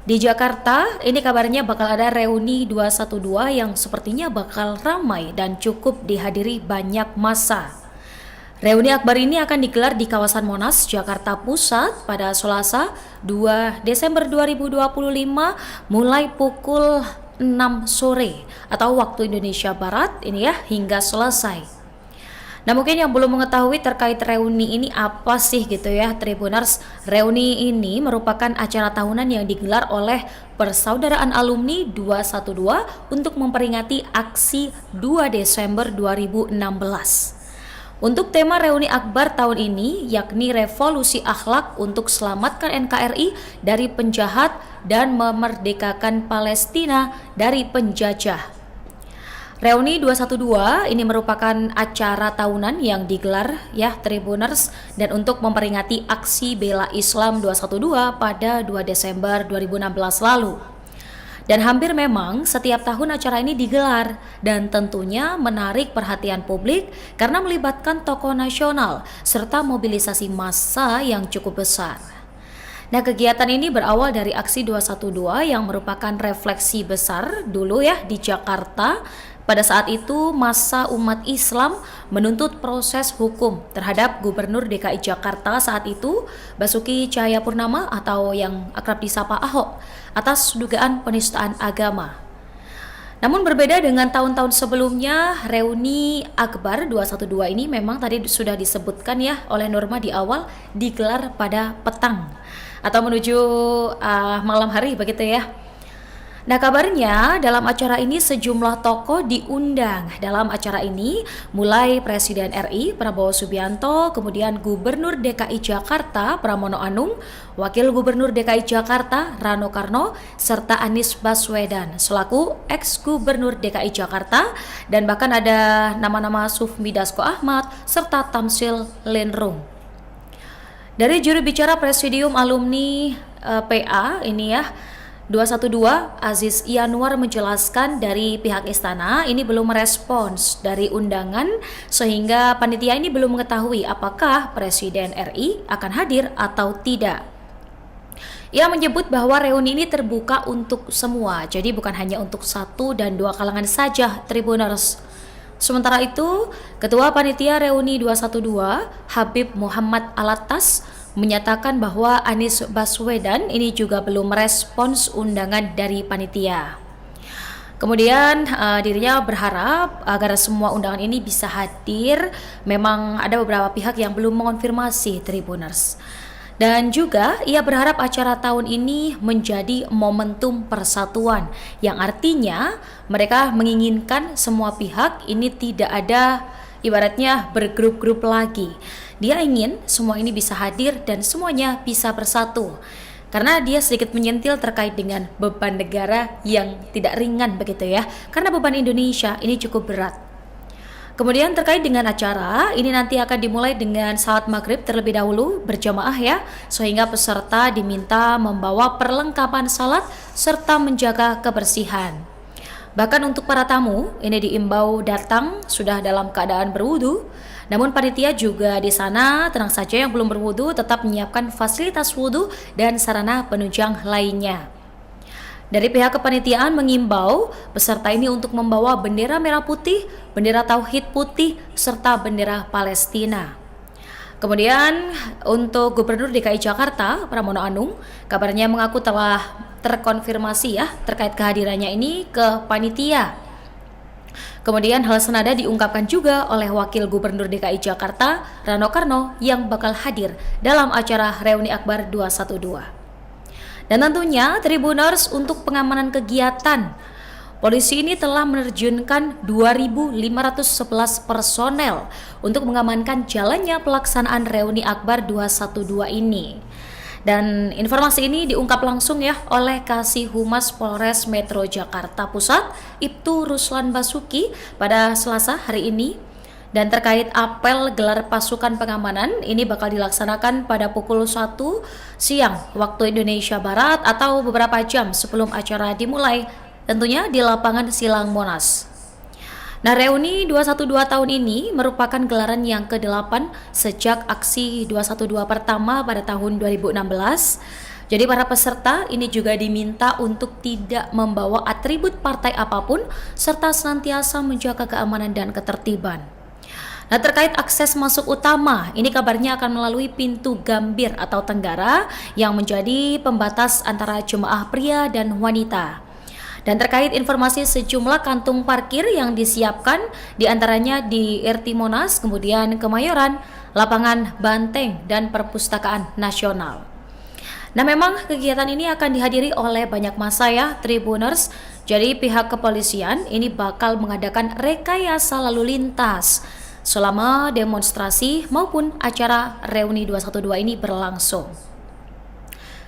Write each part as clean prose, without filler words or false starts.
Di Jakarta, ini kabarnya bakal ada reuni 212 yang sepertinya bakal ramai dan cukup dihadiri banyak massa. Reuni akbar ini akan digelar di kawasan Monas, Jakarta Pusat pada Selasa 2 Desember 2025 mulai pukul 6 sore atau waktu Indonesia Barat ini ya hingga selesai. Nah mungkin yang belum mengetahui terkait reuni ini apa sih gitu ya Tribuners. Reuni ini merupakan acara tahunan yang digelar oleh Persaudaraan Alumni 212 untuk memperingati aksi 2 Desember 2016. Untuk tema reuni akbar tahun ini yakni revolusi akhlak untuk selamatkan NKRI dari penjahat dan memerdekakan Palestina dari penjajah. Reuni 212 ini merupakan acara tahunan yang digelar ya Tribuners dan untuk memperingati aksi bela Islam 212 pada 2 Desember 2016 lalu. Dan hampir memang setiap tahun acara ini digelar dan tentunya menarik perhatian publik karena melibatkan tokoh nasional serta mobilisasi massa yang cukup besar. Nah, kegiatan ini berawal dari aksi 212 yang merupakan refleksi besar dulu ya di Jakarta. Pada saat itu, massa umat Islam menuntut proses hukum terhadap Gubernur DKI Jakarta saat itu, Basuki Cahayapurnama atau yang akrab disapa Ahok, atas dugaan penistaan agama. Namun berbeda dengan tahun-tahun sebelumnya, reuni akbar 212 ini memang tadi sudah disebutkan ya oleh Norma di awal digelar pada petang atau menuju malam hari begitu ya. Nah kabarnya dalam acara ini sejumlah tokoh diundang. Dalam acara ini mulai Presiden RI Prabowo Subianto, kemudian Gubernur DKI Jakarta Pramono Anung, Wakil Gubernur DKI Jakarta Rano Karno, serta Anies Baswedan selaku ex-Gubernur DKI Jakarta, dan bahkan ada nama-nama Sufmi Dasko Ahmad serta Tamsil Lenrung. Dari juru bicara Presidium Alumni PA ini ya 212 Aziz Yanwar menjelaskan dari pihak istana ini belum merespons dari undangan sehingga panitia ini belum mengetahui apakah Presiden RI akan hadir atau tidak. Ia menyebut bahwa reuni ini terbuka untuk semua, jadi bukan hanya untuk satu dan dua kalangan saja Tribuners. Sementara itu, Ketua Panitia Reuni 212 Habib Muhammad Alatas menyatakan bahwa Anies Baswedan ini juga belum merespons undangan dari panitia. Kemudian dirinya berharap agar semua undangan ini bisa hadir. Memang ada beberapa pihak yang belum mengonfirmasi Tribuners. Dan juga ia berharap acara tahun ini menjadi momentum persatuan yang artinya mereka menginginkan semua pihak ini tidak ada ibaratnya bergrup-grup lagi. Dia ingin semua ini bisa hadir dan semuanya bisa bersatu. Karena dia sedikit menyentil terkait dengan beban negara yang tidak ringan begitu ya. Karena beban Indonesia ini cukup berat. Kemudian terkait dengan acara, ini nanti akan dimulai dengan salat maghrib terlebih dahulu berjamaah ya. Sehingga peserta diminta membawa perlengkapan salat serta menjaga kebersihan. Bahkan untuk para tamu, ini diimbau datang sudah dalam keadaan berwudu. Namun panitia juga di sana tenang saja yang belum berwudu tetap menyiapkan fasilitas wudu dan sarana penunjang lainnya. Dari pihak kepanitiaan mengimbau peserta ini untuk membawa bendera merah putih, bendera tauhid putih, serta bendera Palestina. Kemudian untuk Gubernur DKI Jakarta Pramono Anung, kabarnya mengaku telah terkonfirmasi ya terkait kehadirannya ini ke panitia. Kemudian hal senada diungkapkan juga oleh Wakil Gubernur DKI Jakarta Rano Karno yang bakal hadir dalam acara reuni akbar 212. Dan tentunya Tribuners untuk pengamanan kegiatan, polisi ini telah menerjunkan 2.511 personel untuk mengamankan jalannya pelaksanaan reuni akbar 212 ini. Dan informasi ini diungkap langsung ya oleh Kasih Humas Polres Metro Jakarta Pusat, Ibtu Ruslan Basuki pada Selasa hari ini. Dan terkait apel gelar pasukan pengamanan ini bakal dilaksanakan pada pukul 1 siang waktu Indonesia Barat atau beberapa jam sebelum acara dimulai, tentunya di lapangan Silang Monas. Nah, reuni 212 tahun ini merupakan gelaran yang ke-8 sejak aksi 212 pertama pada tahun 2016. Jadi para peserta ini juga diminta untuk tidak membawa atribut partai apapun serta senantiasa menjaga keamanan dan ketertiban. Nah, terkait akses masuk utama, ini kabarnya akan melalui pintu Gambir atau Tenggara yang menjadi pembatas antara jemaah pria dan wanita. Dan terkait informasi sejumlah kantung parkir yang disiapkan, diantaranya di RT Monas, kemudian Kemayoran, Lapangan Banteng, dan Perpustakaan Nasional. Nah, memang kegiatan ini akan dihadiri oleh banyak massa ya, Tribuners. Jadi pihak kepolisian ini bakal mengadakan rekayasa lalu lintas selama demonstrasi maupun acara reuni 212 ini berlangsung.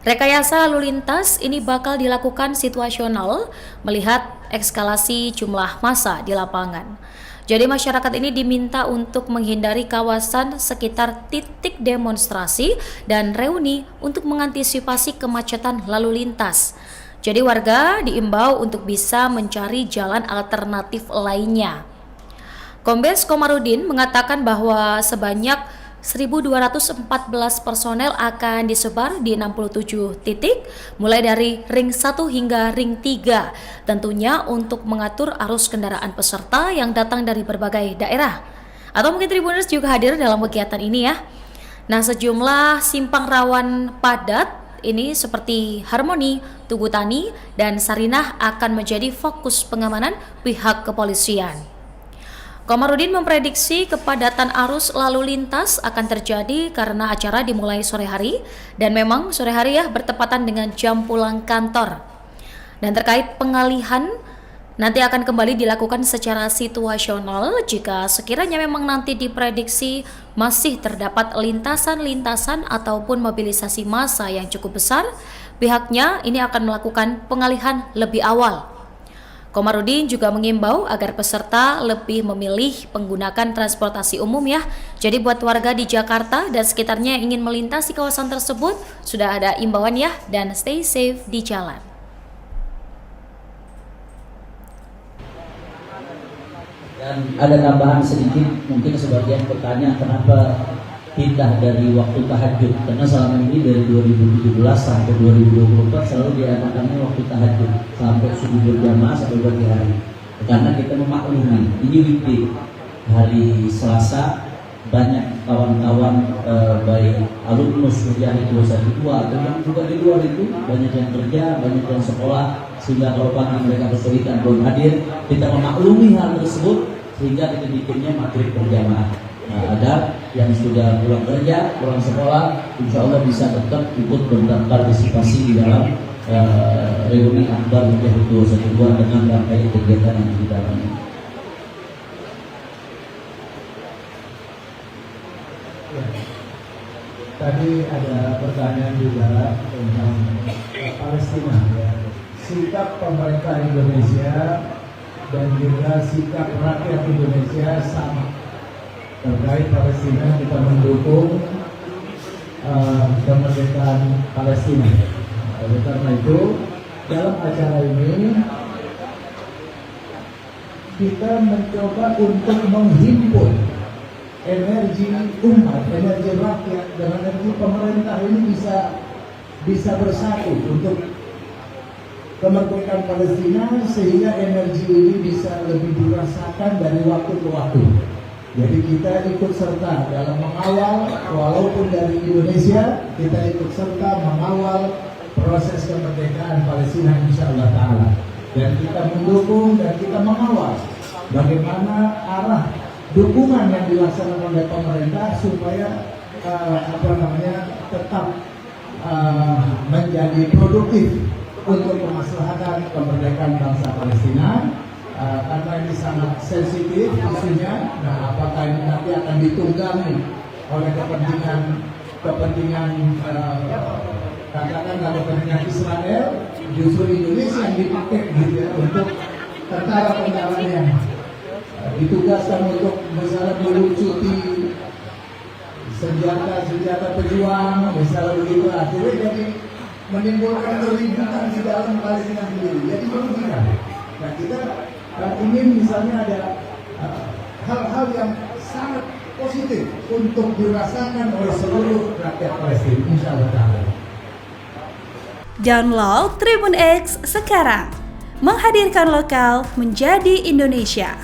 Rekayasa lalu lintas ini bakal dilakukan situasional melihat eskalasi jumlah massa di lapangan. Jadi masyarakat ini diminta untuk menghindari kawasan sekitar titik demonstrasi dan reuni untuk mengantisipasi kemacetan lalu lintas. Jadi warga diimbau untuk bisa mencari jalan alternatif lainnya. Kombes Komarudin mengatakan bahwa sebanyak 1.214 personel akan disebar di 67 titik, mulai dari ring 1 hingga ring 3, tentunya untuk mengatur arus kendaraan peserta yang datang dari berbagai daerah. Atau mungkin Tribuners juga hadir dalam kegiatan ini ya. Nah, sejumlah simpang rawan padat ini seperti Harmoni, Tugu Tani, dan Sarinah akan menjadi fokus pengamanan pihak kepolisian. Komarudin memprediksi kepadatan arus lalu lintas akan terjadi karena acara dimulai sore hari dan memang sore hari ya bertepatan dengan jam pulang kantor. Dan terkait pengalihan nanti akan kembali dilakukan secara situasional jika sekiranya memang nanti diprediksi masih terdapat lintasan-lintasan ataupun mobilisasi massa yang cukup besar, pihaknya ini akan melakukan pengalihan lebih awal. Komarudin juga mengimbau agar peserta lebih memilih menggunakan transportasi umum ya. Jadi buat warga di Jakarta dan sekitarnya yang ingin melintasi kawasan tersebut, sudah ada imbauan ya, dan stay safe di jalan. Dan ada tambahan sedikit, mungkin sebagian bertanya kenapa pindah dari waktu tahajud, karena selama ini dari 2017 sampai 2024 selalu diadakannya waktu tahajud sampai subuh berjamaah sampai pagi hari, karena kita memaklumi ini weekday, hari Selasa banyak kawan-kawan baik alumnus Mujahid 212 atau yang juga di luar itu banyak yang kerja, banyak yang sekolah, sehingga kalau pagi mereka kesulitan belum hadir. Kita memaklumi hal tersebut sehingga kita bikinnya maghrib berjamaah. Nah, ada yang sudah pulang kerja, pulang sekolah, insya Allah bisa tetap ikut berpartisipasi di dalam reuni akbar Mujahid 212 dengan rangkaian kegiatan yang kita lakukan. Ya. Tadi ada pertanyaan juga tentang Palestina, ya. Sikap pemerintah Indonesia dan juga sikap rakyat Indonesia sama. Terkait Palestina, kita mendukung kemerdekaan Palestina. Oleh karena itu, dalam acara ini kita mencoba untuk menghimpun energi umat, energi rakyat, dan energi pemerintah ini bisa bersatu untuk kemerdekaan Palestina, sehingga energi ini bisa lebih dirasakan dari waktu ke waktu. Jadi kita ikut serta dalam mengawal, walaupun dari Indonesia, kita ikut serta mengawal proses kemerdekaan Palestina insyaallah ta'ala. Dan kita mendukung dan kita mengawal bagaimana arah dukungan yang dilaksanakan oleh pemerintah supaya tetap menjadi produktif untuk kemaslahatan kemerdekaan bangsa Palestina. Karena ini sangat sensitif isunya. Nah, apakah ini nanti akan ditunggangi oleh kepentingan katakanlah kepentingan Israel, justru Indonesia yang dipakai gitu ya, untuk tentara-tentaranya ditugaskan untuk misalnya melucuti senjata pejuang, misalnya begitu, akhirnya jadi menimbulkan keributan di dalam Palestina sendiri. Jadi merugikan. Nah, kita ingin misalnya ada hal-hal yang sangat positif untuk dirasakan oleh seluruh rakyat Palestina, insyaallah ta'ala. Download Tribun X sekarang. Menghadirkan lokal menjadi Indonesia.